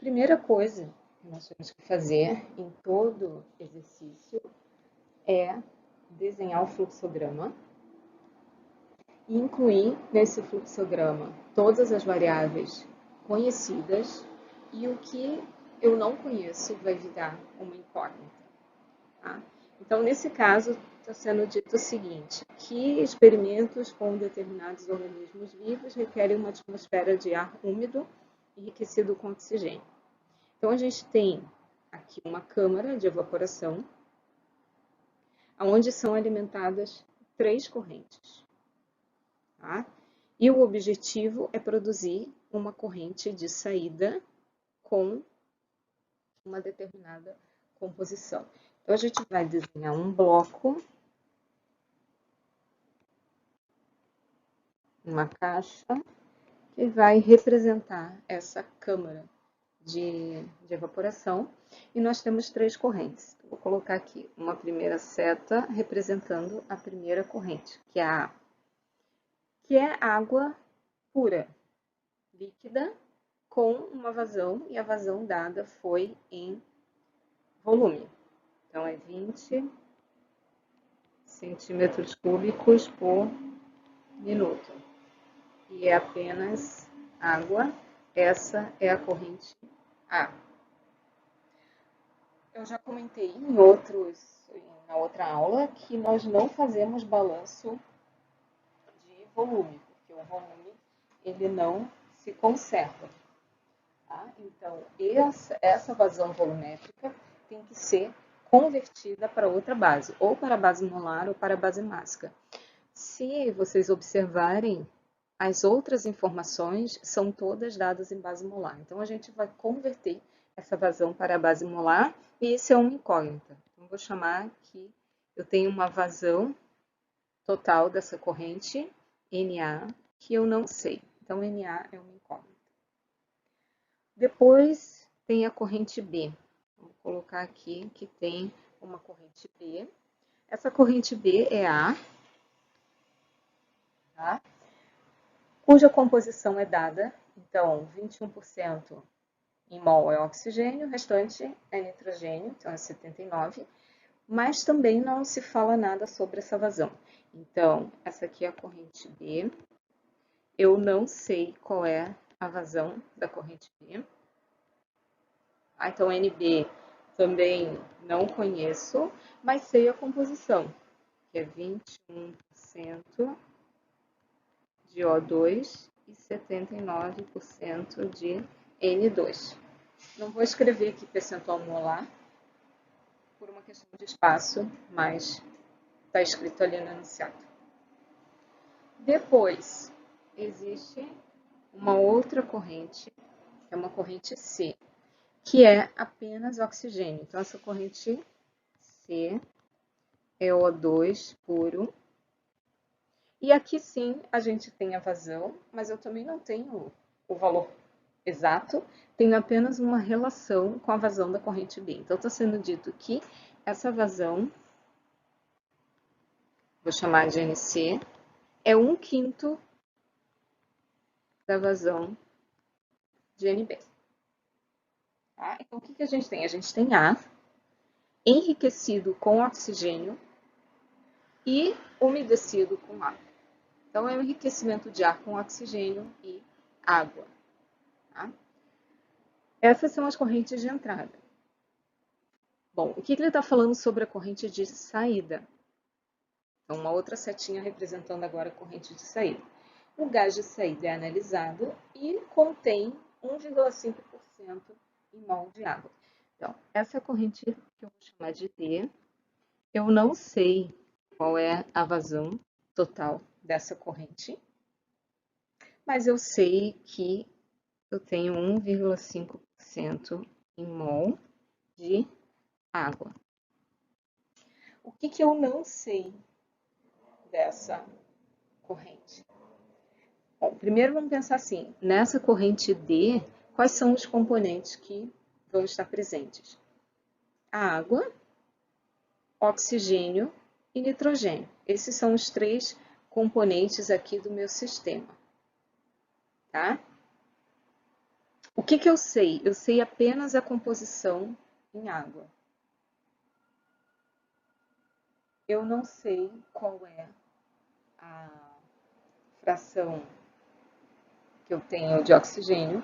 primeira coisa que nós temos que fazer em todo exercício é desenhar o fluxograma e incluir nesse fluxograma todas as variáveis conhecidas e o que eu não conheço vai virar uma incógnita. Tá? Então, nesse caso, está sendo dito o seguinte, que experimentos com determinados organismos vivos requerem uma atmosfera de ar úmido enriquecido com oxigênio. Então, a gente tem aqui uma câmara de evaporação, onde são alimentadas 3 correntes. Tá? E o objetivo é produzir uma corrente de saída com uma determinada composição. Então, a gente vai desenhar um bloco, uma caixa, que vai representar essa câmara de evaporação. E nós temos 3 correntes. Vou colocar aqui uma primeira seta representando a primeira corrente, que é a A, que é água pura, líquida, com uma vazão, e a vazão dada foi em volume. Então, é 20 centímetros cúbicos por minuto. E é apenas água. Essa é a corrente A. Eu já comentei na outra aula que nós não fazemos balanço de volume, porque o volume ele não se conserva. Tá? Então, essa vazão volumétrica tem que ser convertida para outra base, ou para a base molar ou para a base mássica. Se vocês observarem, as outras informações são todas dadas em base molar. Então, a gente vai converter essa vazão para a base molar e isso é uma incógnita. Então, vou chamar que eu tenho uma vazão total dessa corrente, Na, que eu não sei. Então, Na é uma incógnita. Depois tem a corrente B. Vou colocar aqui que tem uma corrente B. Essa corrente B é A, tá? Cuja composição é dada, então 21% em mol é oxigênio, o restante é nitrogênio, então é 79%, mas também não se fala nada sobre essa vazão. Então, essa aqui é a corrente B, eu não sei qual é a vazão da corrente B. Então, NB também não conheço, mas sei a composição, que é 21% de O2 e 79% de N2. Não vou escrever aqui percentual molar, por uma questão de espaço, mas está escrito ali no enunciado. Depois, existe uma outra corrente, que é uma corrente C, que é apenas oxigênio. Então, essa corrente C é O2 puro. E aqui sim a gente tem a vazão, mas eu também não tenho o valor exato, tenho apenas uma relação com a vazão da corrente B. Então, está sendo dito que essa vazão, vou chamar de NC, é 1/5 da vazão de NB. Tá? Então, o que a gente tem? A gente tem ar enriquecido com oxigênio e umedecido com água. Então, é o enriquecimento de ar com oxigênio e água. Tá? Essas são as correntes de entrada. Bom, o que ele está falando sobre a corrente de saída? Então, uma outra setinha representando agora a corrente de saída. O gás de saída é analisado e contém 1,5% em mol de água. Então, essa corrente que eu vou chamar de D, eu não sei qual é a vazão total dessa corrente, mas eu sei que eu tenho 1,5% em mol de água. O que eu não sei dessa corrente? Bom, primeiro vamos pensar assim, nessa corrente D, quais são os componentes que vão estar presentes? A água, oxigênio e nitrogênio. Esses são os 3 componentes aqui do meu sistema. Tá? O que que eu sei? Eu sei apenas a composição em água. Eu não sei qual é a fração que eu tenho de oxigênio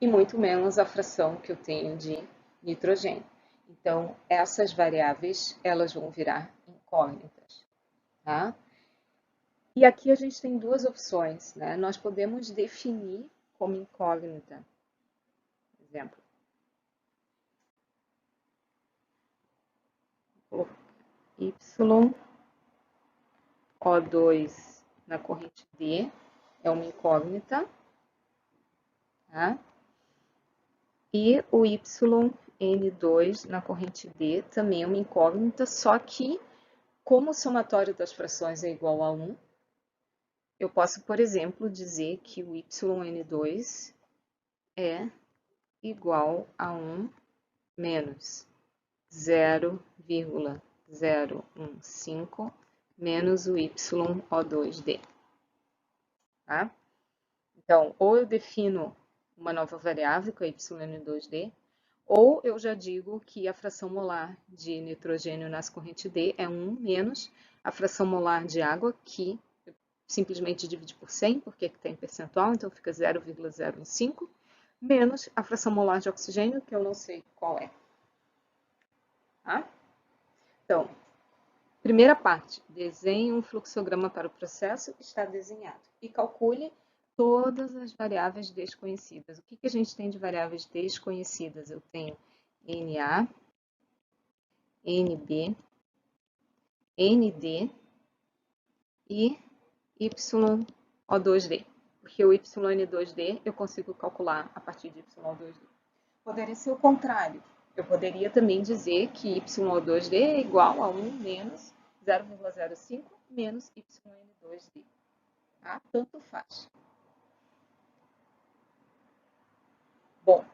e muito menos a fração que eu tenho de nitrogênio. Então, essas variáveis, elas vão virar incógnitas, tá? E aqui a gente tem duas opções, né? Nós podemos definir como incógnita, por exemplo, YO2 na corrente D é uma incógnita, tá? E o YN2 na corrente D também é uma incógnita, só que como o somatório das frações é igual a 1, eu posso, por exemplo, dizer que o YN2 é igual a 1 menos 0,015 menos o YO2D. Tá? Então, ou eu defino uma nova variável, que é YN2D, ou eu já digo que a fração molar de nitrogênio nessa corrente D é 1 menos a fração molar de água, que eu simplesmente divide por 100, porque tem percentual, então fica 0,015, menos a fração molar de oxigênio, que eu não sei qual é. Tá? Então, primeira parte, desenhe um fluxograma para o processo, está desenhado. E calcule todas as variáveis desconhecidas. O que a gente tem de variáveis desconhecidas? Eu tenho NA, NB, ND e YO2D. Porque o YN2D eu consigo calcular a partir de YO2D. Poderia ser o contrário. Eu poderia também dizer que YO2D é igual a 1 menos 0,05 menos YN2D. Tá? Tanto faz. Bom,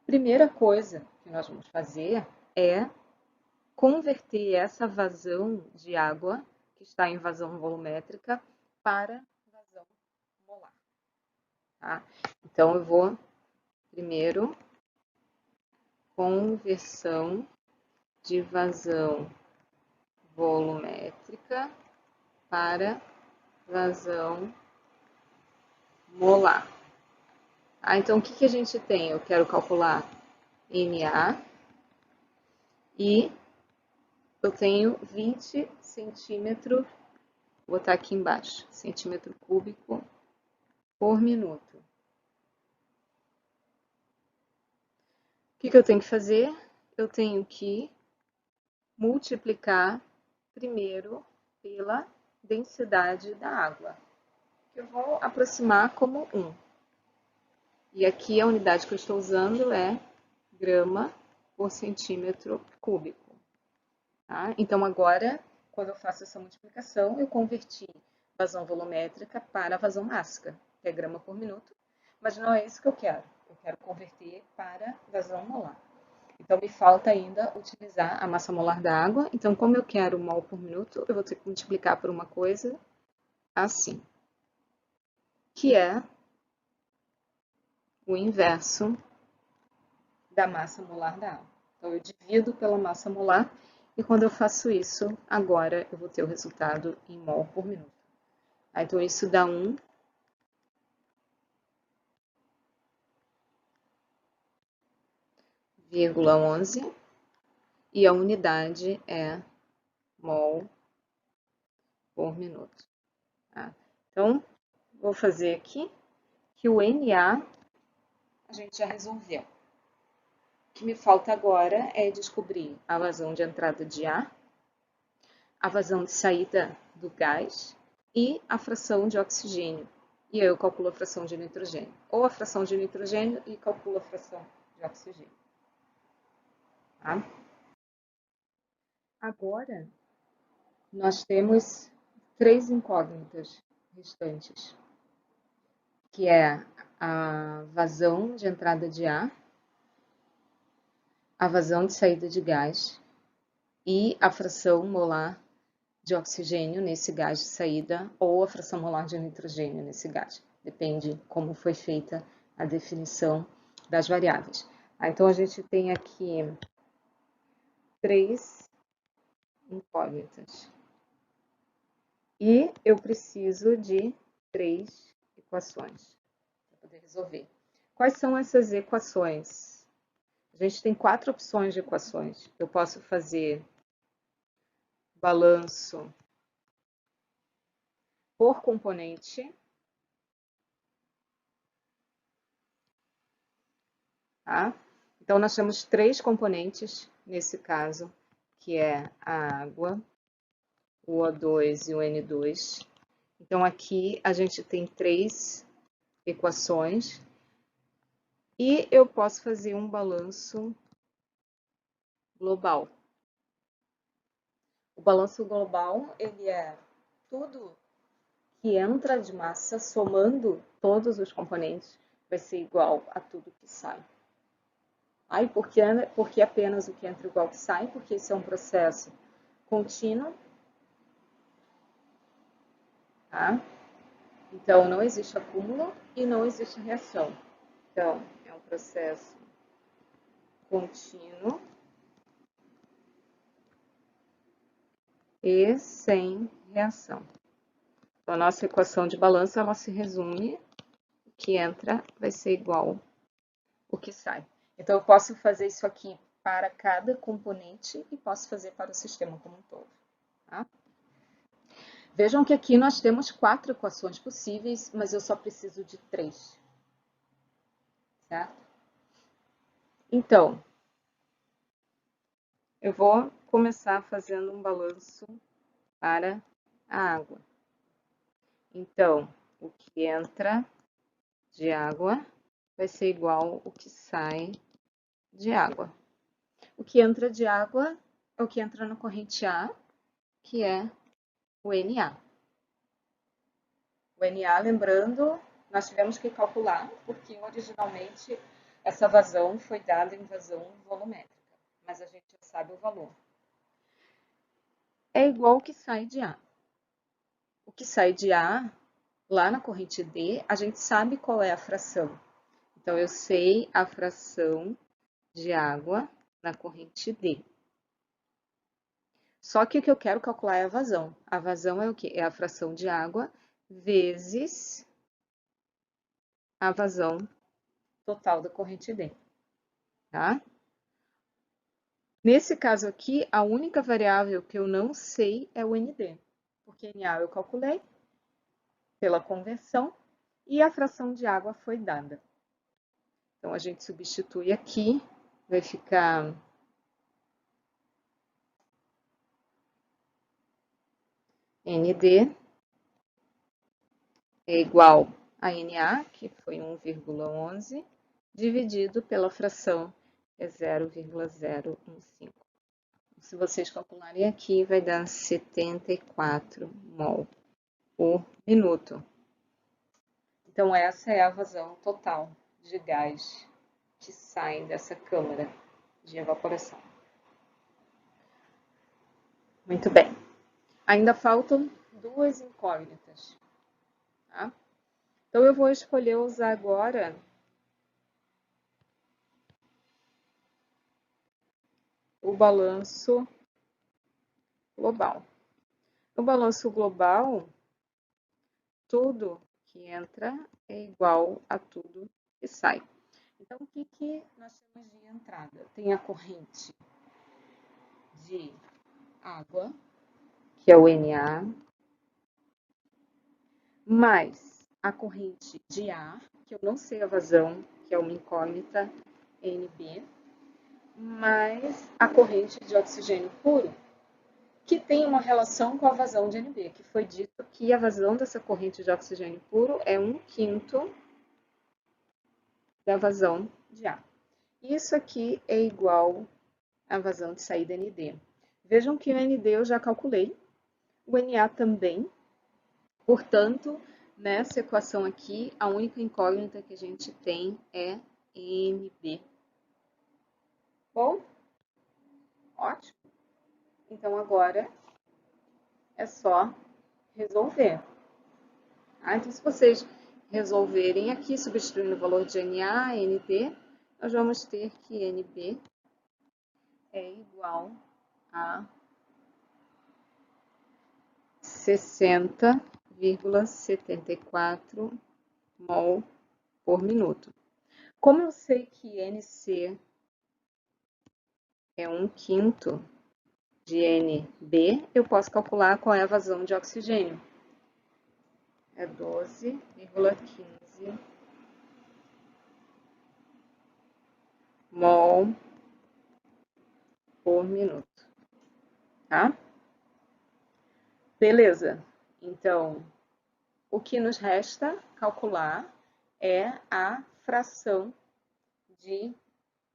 primeira coisa que nós vamos fazer é converter essa vazão de água, que está em vazão volumétrica, para vazão molar. Tá? Então, eu vou primeiro conversão de vazão volumétrica para vazão molar. Então, o que a gente tem? Eu quero calcular NA e eu tenho 20 centímetros, vou botar aqui embaixo, centímetro cúbico por minuto. O que eu tenho que fazer? Eu tenho que multiplicar primeiro pela densidade da água, que eu vou aproximar como 1. E aqui a unidade que eu estou usando é grama por centímetro cúbico. Tá? Então, agora, quando eu faço essa multiplicação, eu converti vazão volumétrica para vazão mássica, que é grama por minuto, mas não é isso que eu quero. Eu quero converter para vazão molar. Então, me falta ainda utilizar a massa molar da água. Então, como eu quero mol por minuto, eu vou ter que multiplicar por uma coisa assim, que é o inverso da massa molar da água. Então, eu divido pela massa molar e quando eu faço isso, agora eu vou ter o resultado em mol por minuto. Então, isso dá 1,11 e a unidade é mol por minuto. Tá? Então, vou fazer aqui que o Na a gente já resolveu. O que me falta agora é descobrir a vazão de entrada de ar, a vazão de saída do gás e a fração de oxigênio. E aí eu calculo a fração de nitrogênio. Ou a fração de nitrogênio e calculo a fração de oxigênio. Tá? Agora, nós temos 3 incógnitas restantes, que é a vazão de entrada de ar, a vazão de saída de gás e a fração molar de oxigênio nesse gás de saída ou a fração molar de nitrogênio nesse gás. Depende como foi feita a definição das variáveis. Então, a gente tem aqui 3 incógnitas. E eu preciso de 3 equações para poder resolver. Quais são essas equações? A gente tem 4 opções de equações. Eu posso fazer balanço por componente. Tá? Então, nós temos 3 componentes nesse caso, que é a água, o O2 e o N2. Então, aqui a gente tem 3 equações. E eu posso fazer um balanço global. O balanço global, ele é tudo que entra de massa, somando todos os componentes, vai ser igual a tudo que sai. Aí, por que apenas o que entra igual que sai? Porque esse é um processo contínuo. Tá? Então, não existe acúmulo e não existe reação. Então, é um processo contínuo e sem reação. Então, a nossa equação de balanço, ela se resume, o que entra vai ser igual o que sai. Então, eu posso fazer isso aqui para cada componente e posso fazer para o sistema como um todo. Tá? Vejam que aqui nós temos 4 equações possíveis, mas eu só preciso de 3. Certo? Então, eu vou começar fazendo um balanço para a água. Então, o que entra de água vai ser igual o que sai de água. O que entra de água é o que entra na corrente A, que é o Na. O Na, lembrando, nós tivemos que calcular, porque originalmente essa vazão foi dada em vazão volumétrica, mas a gente já sabe o valor. É igual o que sai de A. O que sai de A, lá na corrente D, a gente sabe qual é a fração. Então, eu sei a fração de água na corrente D. Só que o que eu quero calcular é a vazão. A vazão é o quê? É a fração de água vezes a vazão total da corrente D. Tá? Nesse caso aqui, a única variável que eu não sei é o ND, porque Na eu calculei pela conversão e a fração de água foi dada. Então, a gente substitui aqui, vai ficar ND é igual a Na, que foi 1,11, dividido pela fração é 0,015. Se vocês calcularem aqui, vai dar 74 mol por minuto. Então, essa é a vazão total de gás que sai dessa câmara de evaporação. Muito bem. Ainda faltam 2 incógnitas. Tá? Então, eu vou escolher usar agora o balanço global. No balanço global, tudo que entra é igual a tudo que sai. Então, o que nós temos de entrada? Tem a corrente de água, que é o Na, mais a corrente de ar, que eu não sei a vazão, que é uma incógnita, NB, mais a corrente de oxigênio puro, que tem uma relação com a vazão de NB, que foi dito que a vazão dessa corrente de oxigênio puro é 1/5 da vazão de ar. Isso aqui é igual à vazão de saída ND. Vejam que o ND eu já calculei, o Na também, portanto, nessa equação aqui, a única incógnita que a gente tem é NB. Bom, ótimo. Então, agora é só resolver. Então, se vocês resolverem aqui, substituindo o valor de NA, ND, nós vamos ter que NB é igual a 60,74 mol por minuto. Como eu sei que NC é 1/5 de NB, eu posso calcular qual é a vazão de oxigênio. É 12,15 mol por minuto, tá? Beleza. Então, o que nos resta calcular é a fração de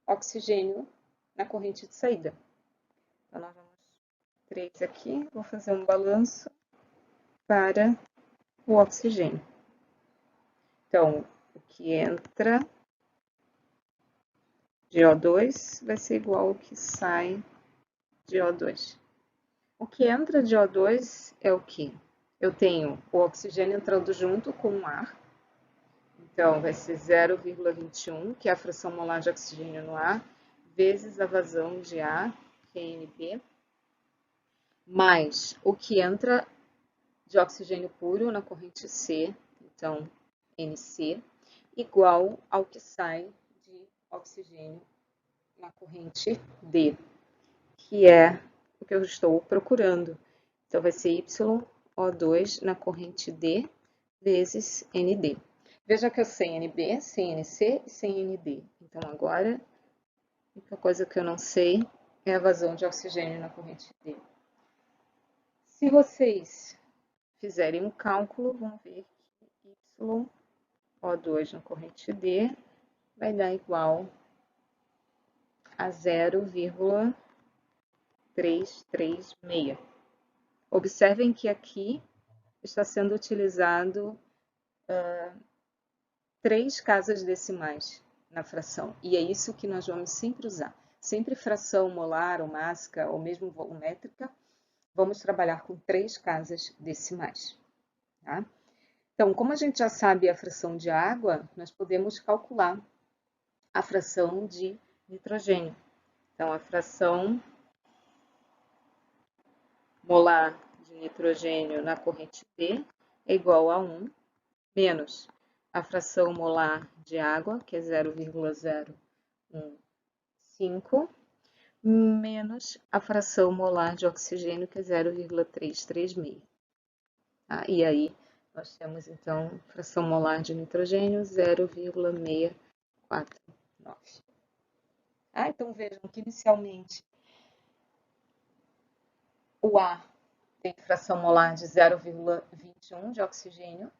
oxigênio na corrente de saída. Então, nós vamos 3 aqui, vou fazer um balanço para o oxigênio. Então, o que entra de O2 vai ser igual ao que sai de O2. O que entra de O2 é o que? Eu tenho o oxigênio entrando junto com o ar. Então, vai ser 0,21, que é a fração molar de oxigênio no ar, vezes a vazão de ar, que é NB, mais o que entra de oxigênio puro na corrente C, então NC, igual ao que sai de oxigênio na corrente D, que é o que eu estou procurando. Então, vai ser YO2 na corrente D vezes ND. Veja que eu sei NB, sem NC e sem ND. Então, agora, a única coisa que eu não sei é a vazão de oxigênio na corrente D. Se vocês fizerem um cálculo, vão ver que YO2 na corrente D vai dar igual a 0,336. Observem que aqui está sendo utilizado 3 casas decimais na fração. E é isso que nós vamos sempre usar. Sempre fração molar, ou mássica, ou mesmo volumétrica, vamos trabalhar com 3 casas decimais. Tá? Então, como a gente já sabe a fração de água, nós podemos calcular a fração de nitrogênio. Então, a fração molar de nitrogênio na corrente D é igual a 1 menos a fração molar de água, que é 0,015, menos a fração molar de oxigênio, que é 0,336. Tá? E aí, nós temos, então, fração molar de nitrogênio, 0,649. Então, vejam que, inicialmente, o ar tem fração molar de 0,21 de oxigênio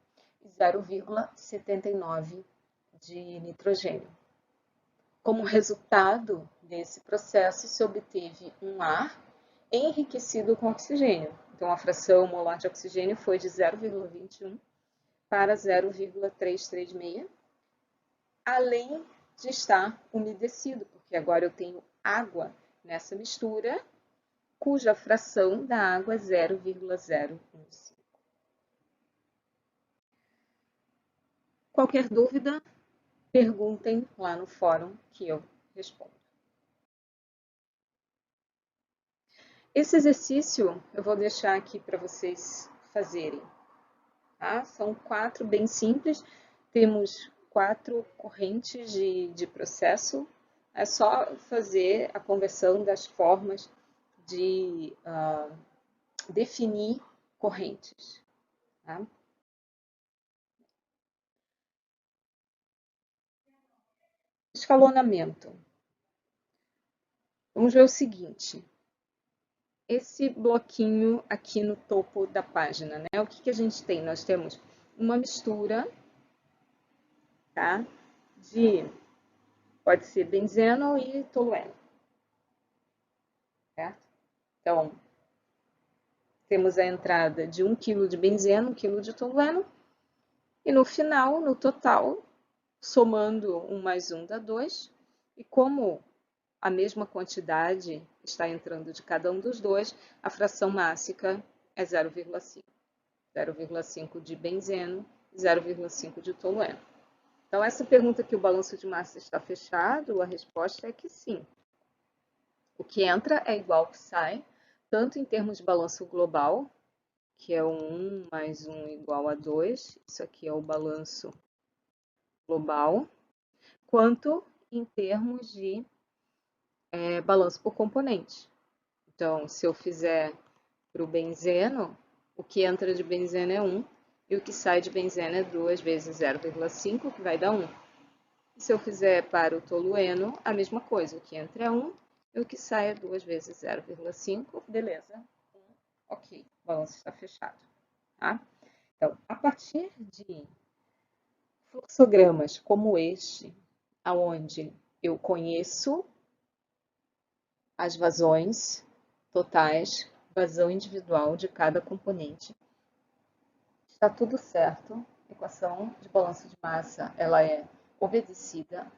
e 0,79 de nitrogênio. Como resultado desse processo, se obteve um ar enriquecido com oxigênio. Então, a fração molar de oxigênio foi de 0,21 para 0,336, além de estar umedecido, porque agora eu tenho água nessa mistura, cuja fração da água é 0,015. Qualquer dúvida, perguntem lá no fórum que eu respondo. Esse exercício eu vou deixar aqui para vocês fazerem. Tá? São 4 bem simples. Temos 4 correntes de processo. É só fazer a conversão das formas de definir correntes. Tá? Escalonamento. Vamos ver o seguinte. Esse bloquinho aqui no topo da página, né? O que a gente tem? Nós temos uma mistura, tá? Pode ser benzeno e tolueno, certo? Então, temos a entrada de 1 kg de benzeno, 1 kg de tolueno, e no final, no total, somando 1 mais 1 dá 2, e como a mesma quantidade está entrando de cada um dos dois, a fração mássica é 0,5. 0,5 de benzeno e 0,5 de tolueno. Então, essa pergunta que o balanço de massa está fechado, a resposta é que sim. O que entra é igual ao que sai, tanto em termos de balanço global, que é o 1 mais 1 igual a 2, isso aqui é o balanço global, quanto em termos de balanço por componente. Então, se eu fizer para o benzeno, o que entra de benzeno é 1, e o que sai de benzeno é 2 vezes 0,5, que vai dar 1. E se eu fizer para o tolueno, a mesma coisa, o que entra é 1, e o que sai é 2 vezes 0,5, beleza? Ok, o balanço está fechado. Tá? Então, a partir de fluxogramas como este, aonde eu conheço as vazões totais, vazão individual de cada componente, está tudo certo. A equação de balanço de massa, ela é obedecida.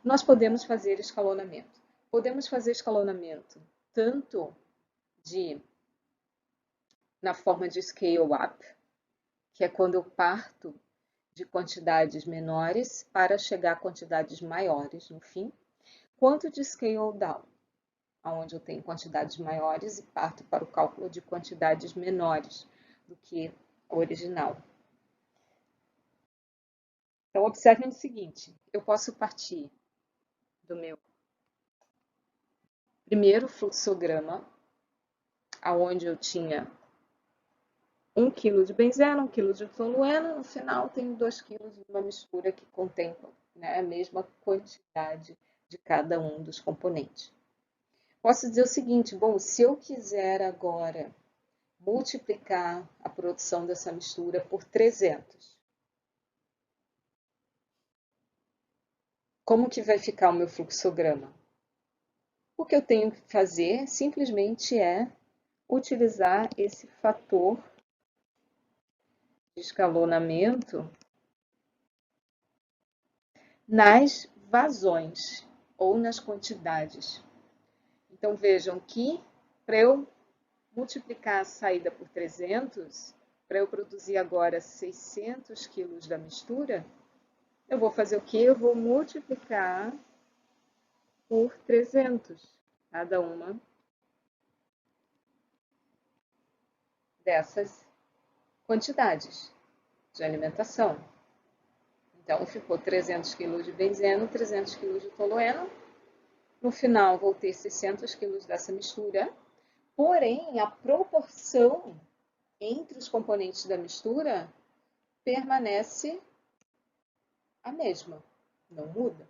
Nós podemos fazer escalonamento. Podemos fazer escalonamento tanto na forma de scale up, que é quando eu parto de quantidades menores para chegar a quantidades maiores no fim, quanto de scale down, onde eu tenho quantidades maiores e parto para o cálculo de quantidades menores do que o original. Então, observem o seguinte, eu posso partir do meu primeiro fluxograma, onde eu tinha 1 kg de benzeno, 1 kg de tolueno, no final tenho 2 kg de uma mistura que contém, né, a mesma quantidade de cada um dos componentes. Posso dizer o seguinte, bom, se eu quiser agora multiplicar a produção dessa mistura por 300, como que vai ficar o meu fluxograma? O que eu tenho que fazer simplesmente é utilizar esse fator de escalonamento nas vazões ou nas quantidades. Então, vejam que para eu multiplicar a saída por 300, para eu produzir agora 600 kg da mistura, eu vou fazer o quê? Eu vou multiplicar por 300 cada uma dessas quantidades de alimentação. Então, ficou 300 kg de benzeno, 300 kg de tolueno. No final, vou ter 600 kg dessa mistura. Porém, a proporção entre os componentes da mistura permanece a mesma, não muda.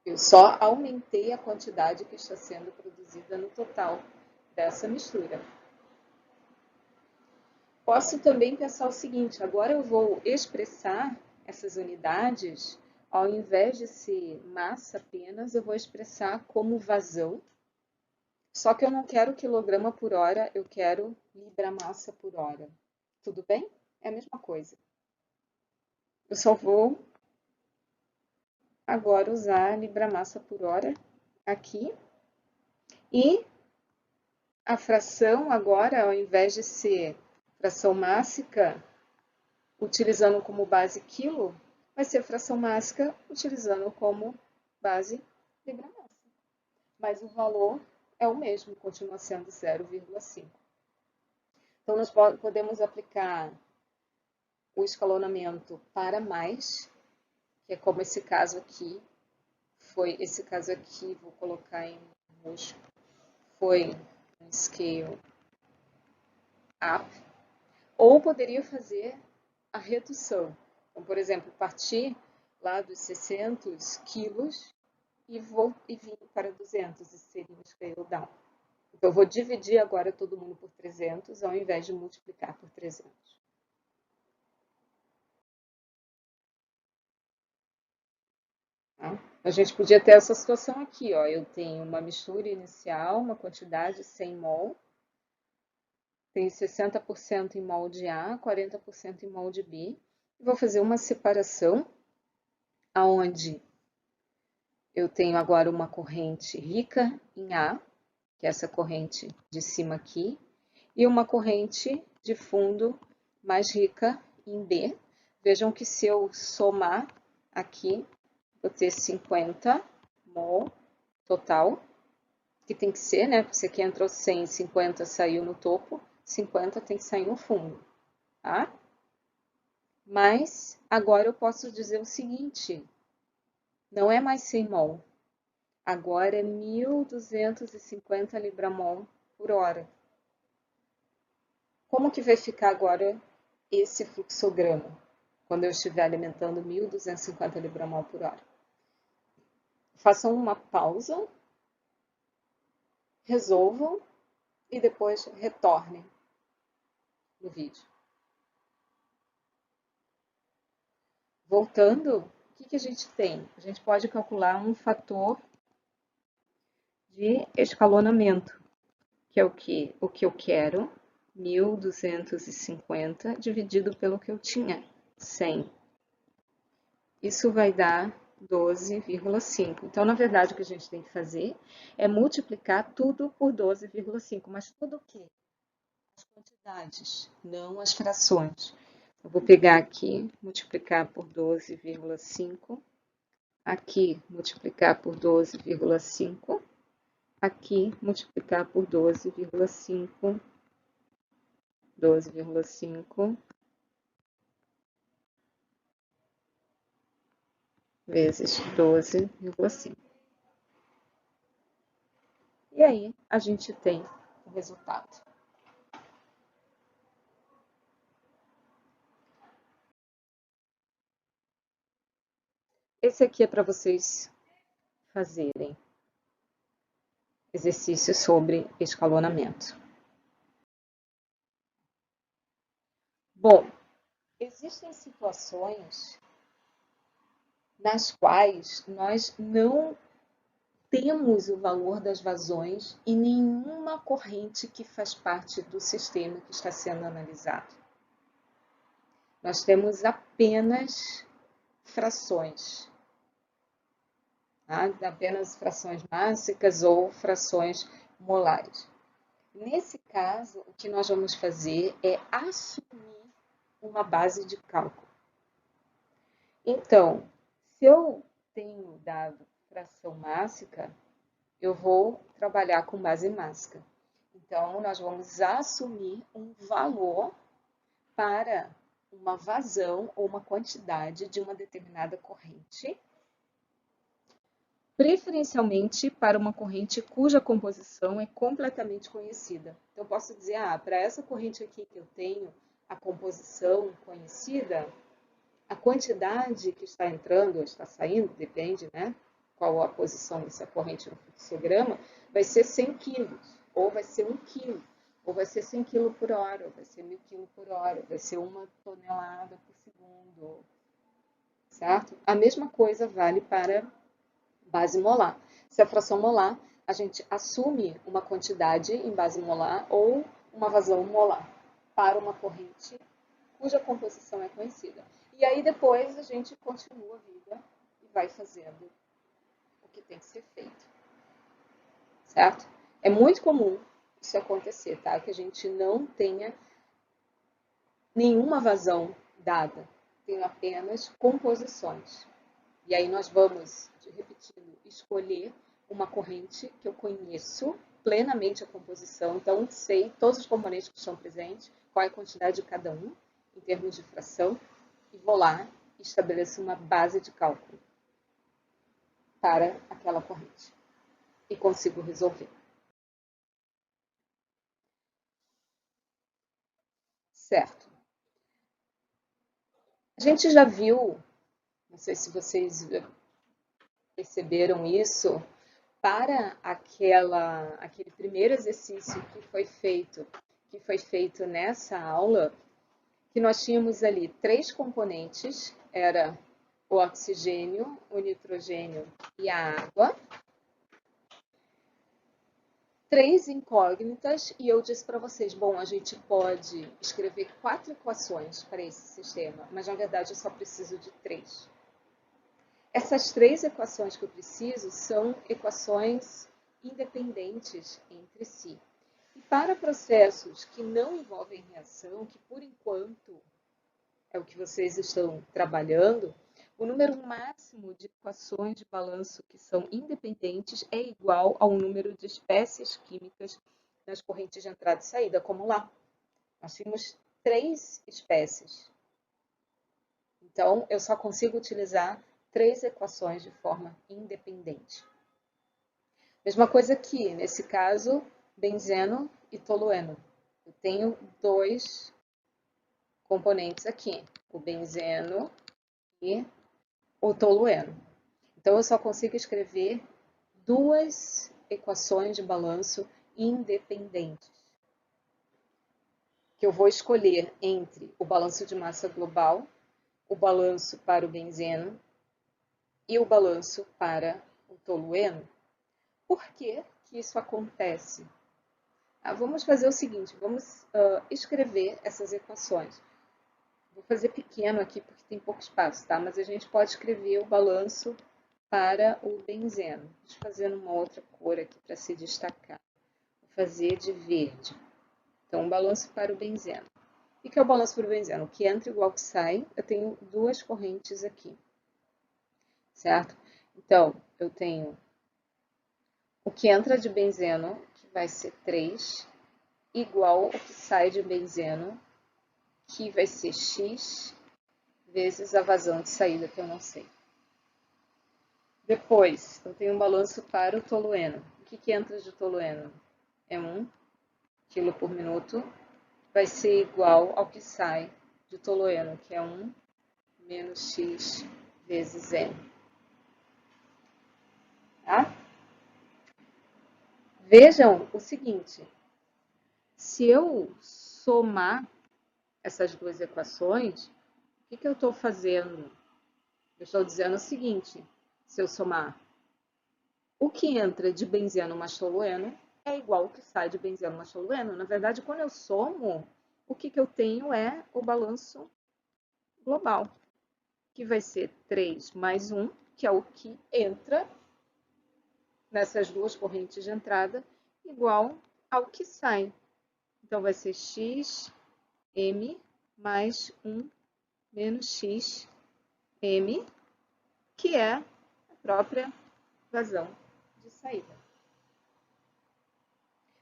Eu só aumentei a quantidade que está sendo produzida no total dessa mistura. Posso também pensar o seguinte, agora eu vou expressar essas unidades, ao invés de ser massa apenas, eu vou expressar como vazão, só que eu não quero quilograma por hora, eu quero libra-massa por hora. Tudo bem? É a mesma coisa. Eu só vou agora usar libra-massa por hora aqui. E a fração agora, ao invés de ser fração mássica, utilizando como base quilo, vai ser fração mássica utilizando como base libra-massa. Mas o valor é o mesmo, continua sendo 0,5. Então, nós podemos aplicar o escalonamento para mais, que é como esse caso aqui, vou colocar em roxo, foi um scale up, ou poderia fazer a redução. Então, por exemplo, partir lá dos 600 quilos e vir para 200, isso seria um scale down. Então, eu vou dividir agora todo mundo por 300, ao invés de multiplicar por 300. Tá? A gente podia ter essa situação aqui, ó. Eu tenho uma mistura inicial, uma quantidade 100 mol, tenho 60% em molde A, 40% em molde B. Vou fazer uma separação, aonde eu tenho agora uma corrente rica em A, que é essa corrente de cima aqui, e uma corrente de fundo mais rica em B. Vejam que se eu somar aqui, vou ter 50 mol total, que tem que ser, né? Porque aqui entrou 100, 50 saiu no topo, 50 tem que sair no fundo, tá? Mas agora eu posso dizer o seguinte, não é mais 100 mol, agora é 1.250 libra-mol por hora. Como que vai ficar agora esse fluxograma, quando eu estiver alimentando 1.250 libra-mol por hora? Façam uma pausa, resolvam e depois retornem no vídeo. Voltando, o que a gente tem? A gente pode calcular um fator de escalonamento, que é o que? O que eu quero, 1.250 dividido pelo que eu tinha, 100. Isso vai dar 12,5. Então, na verdade, o que a gente tem que fazer é multiplicar tudo por 12,5. Mas tudo o quê? As quantidades, não as frações. Eu vou pegar aqui, multiplicar por 12,5. Aqui, multiplicar por 12,5. Aqui, multiplicar por 12,5. 12,5 vezes 12,5. E aí, a gente tem o resultado. Esse aqui é para vocês fazerem exercício sobre escalonamento. Bom, existem situações nas quais nós não temos o valor das vazões em nenhuma corrente que faz parte do sistema que está sendo analisado. Nós temos apenas frações, tá? Apenas frações mássicas ou frações molares. Nesse caso, o que nós vamos fazer é assumir uma base de cálculo. Então, se eu tenho dado fração mássica, eu vou trabalhar com base mássica. Então, nós vamos assumir um valor para uma vazão ou uma quantidade de uma determinada corrente, preferencialmente para uma corrente cuja composição é completamente conhecida. Então, eu posso dizer, para essa corrente aqui que eu tenho a composição conhecida, a quantidade que está entrando ou está saindo, depende, né? Qual a posição dessa corrente no fluxograma, vai ser 100 quilos, ou vai ser 1 quilo, ou vai ser 100 kg por hora, ou vai ser 1.000 kg por hora, vai ser 1 tonelada por segundo, certo? A mesma coisa vale para base molar. Se a fração molar, a gente assume uma quantidade em base molar ou uma vazão molar para uma corrente cuja composição é conhecida. E aí depois a gente continua a vida e vai fazendo o que tem que ser feito. Certo? É muito comum isso acontecer, tá? Que a gente não tenha nenhuma vazão dada, tem apenas composições. E aí nós vamos, repetindo, escolher uma corrente que eu conheço plenamente a composição, então sei todos os componentes que estão presentes, qual é a quantidade de cada um, em termos de fração, e vou lá e estabeleço uma base de cálculo para aquela corrente. E consigo resolver. Certo. A gente já viu, não sei se vocês perceberam isso, para aquele primeiro exercício que foi feito nessa aula, que nós tínhamos ali 3 componentes, era o oxigênio, o nitrogênio e a água. 3 incógnitas, e eu disse para vocês, bom, a gente pode escrever 4 equações para esse sistema, mas na verdade eu só preciso de 3. Essas 3 equações que eu preciso são equações independentes entre si. E para processos que não envolvem reação, que por enquanto é o que vocês estão trabalhando, o número máximo de equações de balanço que são independentes é igual ao número de espécies químicas nas correntes de entrada e saída, como lá. Nós tínhamos 3 espécies. Então, eu só consigo utilizar 3 equações de forma independente. Mesma coisa aqui, nesse caso, benzeno e tolueno. Eu tenho 2 componentes aqui, o benzeno e o tolueno. Então, eu só consigo escrever 2 equações de balanço independentes, que eu vou escolher entre o balanço de massa global, o balanço para o benzeno e o balanço para o tolueno. Por que que isso acontece? Vamos fazer o seguinte, vamos escrever essas equações. Vou fazer pequeno aqui porque tem pouco espaço, tá? Mas a gente pode escrever o balanço para o benzeno. Deixa eu fazer uma outra cor aqui para se destacar. Vou fazer de verde. Então, balanço para o benzeno. O que é o balanço para o benzeno? O que entra igual ao que sai. Eu tenho 2 correntes aqui, certo? Então, eu tenho o que entra de benzeno, que vai ser 3, igual ao que sai de benzeno, que vai ser x, vezes a vazão de saída, que eu não sei. Depois, eu tenho um balanço para o tolueno. O que entra de tolueno? É 1 kg por minuto. Vai ser igual ao que sai de tolueno, que é 1 menos x vezes n. Tá? Vejam o seguinte, se eu somar essas 2 equações, o que eu estou fazendo? Eu estou dizendo o seguinte, se eu somar o que entra de benzeno mais tolueno é igual ao que sai de benzeno mais tolueno. Na verdade, quando eu somo, o que eu tenho é o balanço global, que vai ser 3 mais 1, que é o que entra nessas 2 correntes de entrada, igual ao que sai. Então, vai ser x m mais 1 menos x m, que é a própria vazão de saída.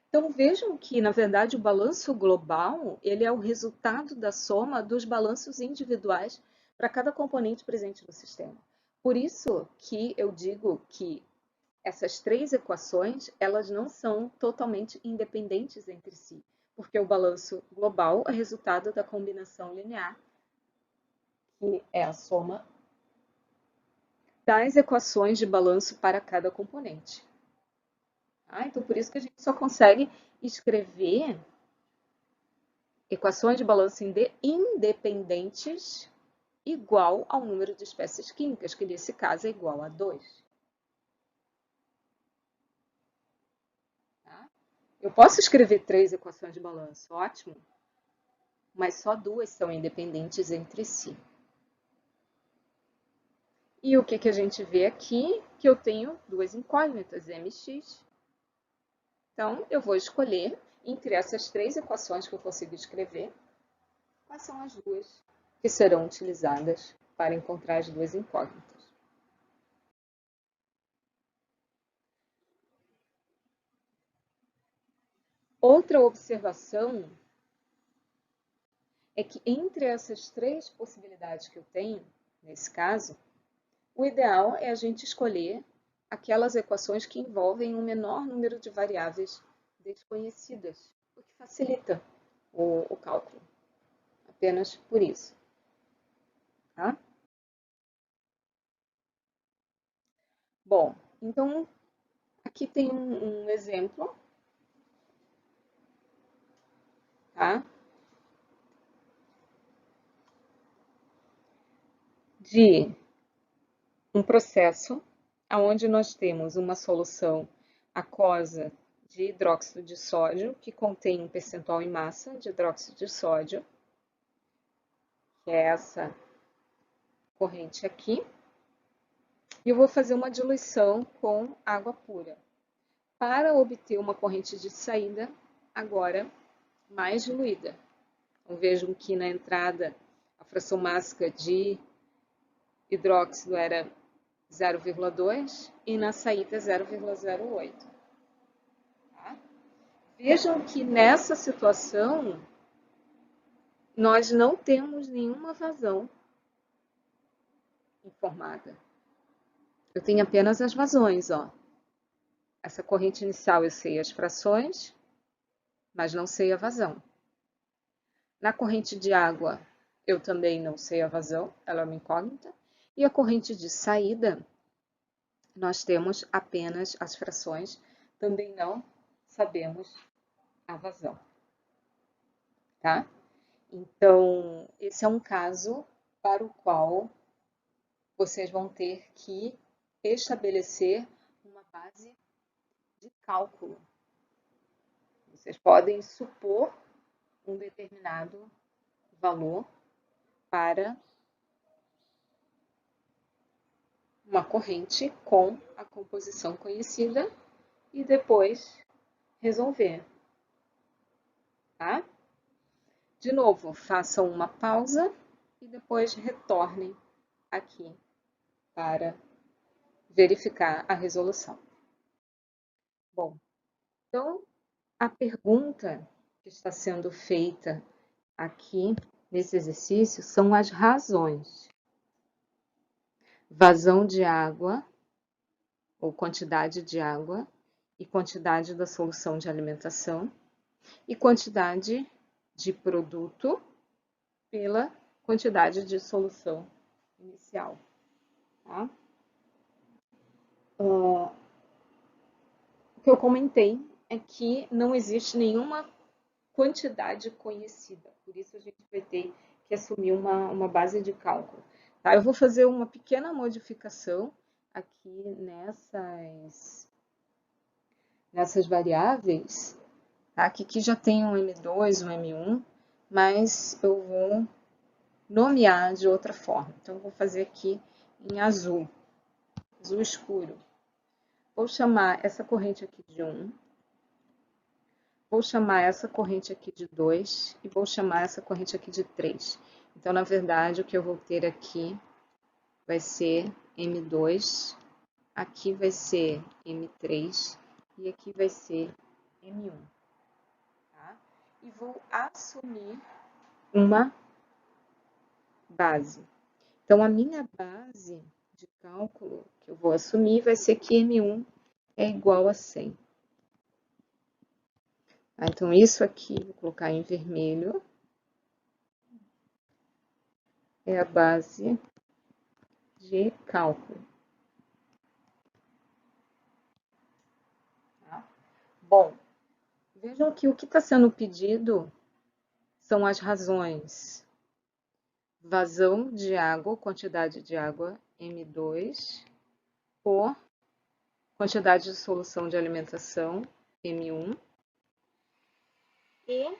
Então, vejam que, na verdade, o balanço global ele é o resultado da soma dos balanços individuais para cada componente presente no sistema. Por isso que eu digo que essas 3 equações elas não são totalmente independentes entre si, porque o balanço global é resultado da combinação linear, que é a soma das equações de balanço para cada componente. Então, por isso que a gente só consegue escrever equações de balanço independentes igual ao número de espécies químicas, que nesse caso é igual a 2. Tá? Eu posso escrever 3 equações de balanço, ótimo, mas só 2 são independentes entre si. E o que a gente vê aqui? Que eu tenho 2 incógnitas, mx. Então, eu vou escolher, entre essas 3 equações que eu consigo escrever, quais são as 2 que serão utilizadas para encontrar as 2 incógnitas. Outra observação é que entre essas 3 possibilidades que eu tenho, nesse caso, o ideal é a gente escolher aquelas equações que envolvem um menor número de variáveis desconhecidas, o que facilita o cálculo. Apenas por isso. Tá? Bom, então aqui tem um exemplo, tá? De um processo onde nós temos uma solução aquosa de hidróxido de sódio, que contém um percentual em massa de hidróxido de sódio, que é essa corrente aqui, e eu vou fazer uma diluição com água pura. para obter uma corrente de saída agora mais diluída. Então, vejam que na entrada a fração mássica de hidróxido era 0,2 e na saída 0,08. Tá? Vejam que nessa situação nós não temos nenhuma vazão informada. Eu tenho apenas as vazões, ó. Essa corrente inicial eu sei as frações, mas não sei a vazão. Na corrente de água, eu também não sei a vazão, ela é uma incógnita. E a corrente de saída, nós temos apenas as frações, também não sabemos a vazão. Tá? Então, esse é um caso para o qual vocês vão ter que estabelecer uma base de cálculo. Vocês podem supor um determinado valor para uma corrente com a composição conhecida e depois resolver. Tá? De novo, façam uma pausa e depois retornem aqui para verificar a resolução. Bom, então a pergunta que está sendo feita aqui nesse exercício são as razões. Vazão de água, ou quantidade de água, e quantidade da solução de alimentação, e quantidade de produto pela quantidade de solução inicial. Tá? O que eu comentei é que não existe nenhuma quantidade conhecida, por isso a gente vai ter que assumir uma base de cálculo. Tá? Eu vou fazer uma pequena modificação aqui nessas variáveis, tá? Que aqui já tem um M2, um M1, mas eu vou nomear de outra forma. Então, eu vou fazer aqui em azul escuro. Vou chamar essa corrente aqui de 1, vou chamar essa corrente aqui de 2 e vou chamar essa corrente aqui de 3. Então, na verdade, o que eu vou ter aqui vai ser M2, aqui vai ser M3 e aqui vai ser M1. Tá? E vou assumir uma base. Então, a minha base de cálculo que eu vou assumir vai ser que M1 é igual a 100. Então, isso aqui, vou colocar em vermelho, é a base de cálculo. Tá? Bom, vejam que o que está sendo pedido são as razões. Vazão de água, quantidade de água, M2, por quantidade de solução de alimentação, M1, e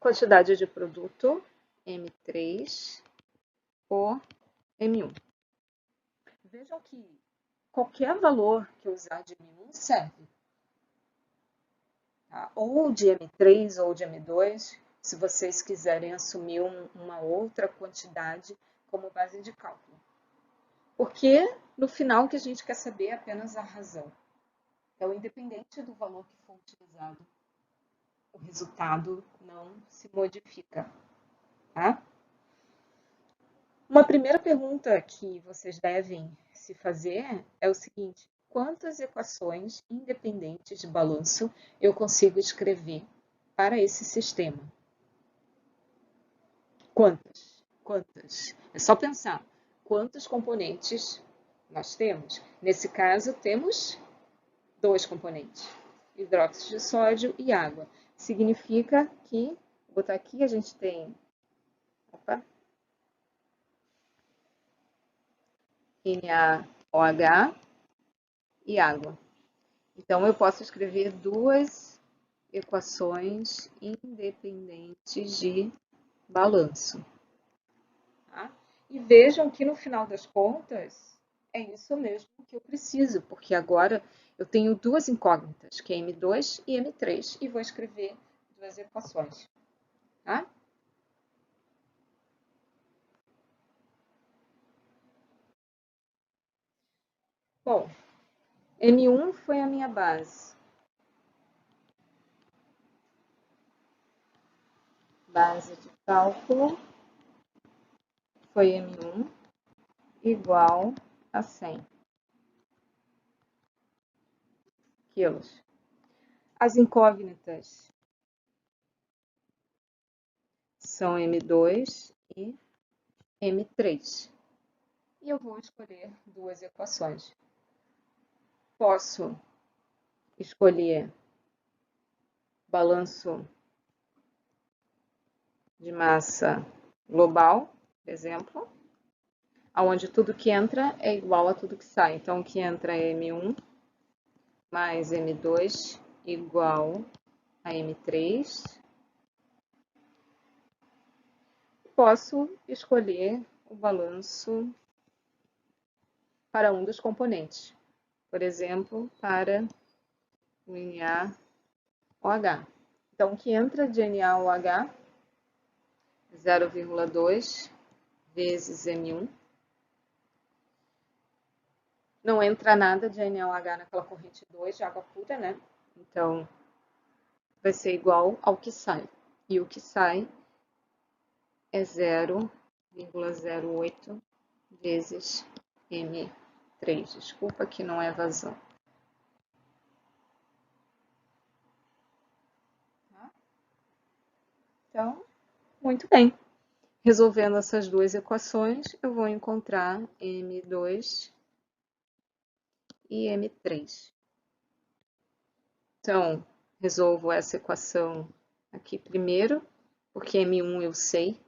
quantidade de produto, M3, por M1. Vejam que qualquer valor que eu usar de M1 serve. Tá? Ou de M3 ou de M2, se vocês quiserem assumir uma outra quantidade como base de cálculo. Porque no final o que a gente quer saber é apenas a razão. Então, independente do valor que for utilizado, o resultado não se modifica. Tá? Uma primeira pergunta que vocês devem se fazer é o seguinte: quantas equações independentes de balanço eu consigo escrever para esse sistema? Quantas? Quantas? É só pensar. Quantos componentes nós temos? Nesse caso, temos 2 componentes, hidróxido de sódio e água. Significa que, vou botar aqui, a gente tem NaOH e água. Então, eu posso escrever 2 equações independentes de balanço. Tá? E vejam que no final das contas, é isso mesmo que eu preciso, porque agora eu tenho duas incógnitas, que é M2 e M3, e vou escrever duas equações, tá? Bom, M1 foi a minha base. Base de cálculo foi M1 igual a 100 quilos. As incógnitas são M2 e M3. E eu vou escolher duas equações. Posso escolher balanço de massa global, por exemplo, onde tudo que entra é igual a tudo que sai. Então, o que entra é M1 mais M2 igual a M3. Posso escolher o balanço para um dos componentes, por exemplo, para o NaOH. Então, o que entra de NaOH é 0,2 vezes M1. Não entra nada de NaOH naquela corrente 2 de água pura, né? Então, vai ser igual ao que sai. E o que sai é 0,08 vezes M3. Desculpa que não é vazão. Então, muito bem. Resolvendo essas duas equações, eu vou encontrar M2 e M3. Então, resolvo essa equação aqui primeiro, porque M1 eu sei.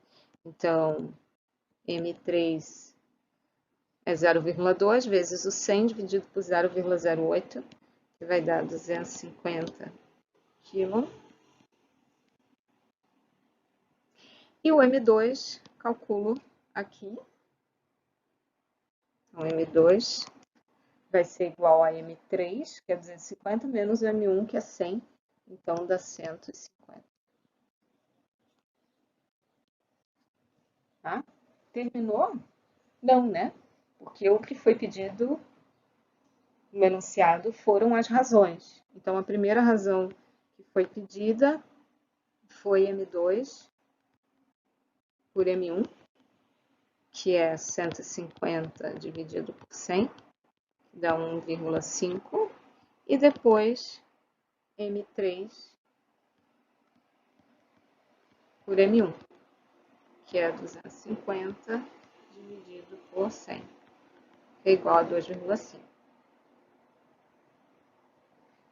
Então, M3 é 0,2 vezes o 100 dividido por 0,08, que vai dar 250 kg. E o M2, calculo aqui. Então, M2 vai ser igual a M3, que é 250, menos o M1, que é 100. Então, dá 150. Tá? Terminou? Não, né? Porque o que foi pedido no enunciado foram as razões. Então, a primeira razão que foi pedida foi M2 por M1, que é 150 dividido por 100, que dá 1,5, e depois M3 por M1, que é 250 dividido por 100, que é igual a 2,5.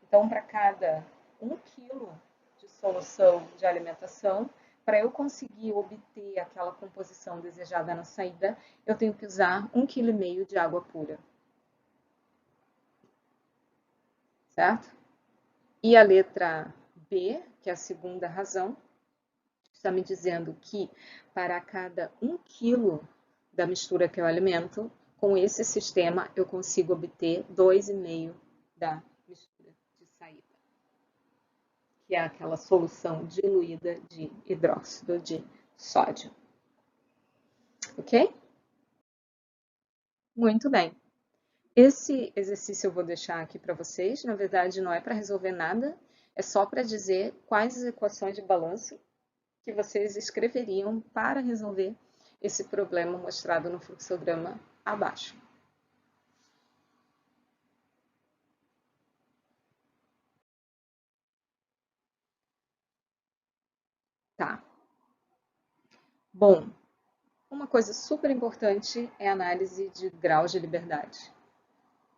Então, para cada 1 quilo de solução de alimentação, para eu conseguir obter aquela composição desejada na saída, eu tenho que usar 1,5 kg de água pura. Certo? E a letra B, que é a segunda razão, está me dizendo que para cada 1 kg da mistura que eu alimento, com esse sistema eu consigo obter 2,5 da mistura de saída, que é aquela solução diluída de hidróxido de sódio. Ok? Muito bem. Esse exercício eu vou deixar aqui para vocês. Na verdade, não é para resolver nada, é só para dizer quais as equações de balanço que vocês escreveriam para resolver esse problema mostrado no fluxograma abaixo. Tá. Bom, uma coisa super importante é a análise de graus de liberdade.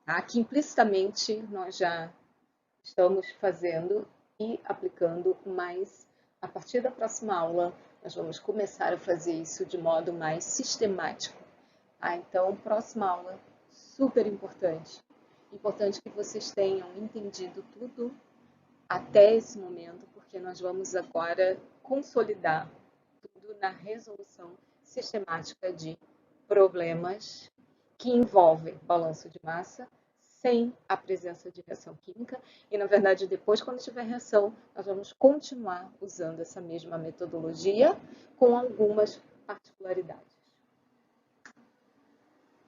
Tá? Que implicitamente nós já estamos fazendo e aplicando, mas a partir da próxima aula nós vamos começar a fazer isso de modo mais sistemático. Tá? Então, próxima aula, super importante. Importante que vocês tenham entendido tudo até esse momento, porque nós vamos agora consolidar tudo na resolução sistemática de problemas que envolvem balanço de massa, sem a presença de reação química. E, na verdade, depois, quando tiver reação, nós vamos continuar usando essa mesma metodologia com algumas particularidades.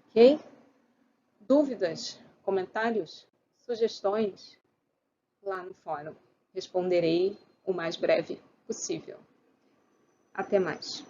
Ok? Dúvidas, comentários, sugestões? Lá no fórum. Responderei o mais breve possível. Até mais.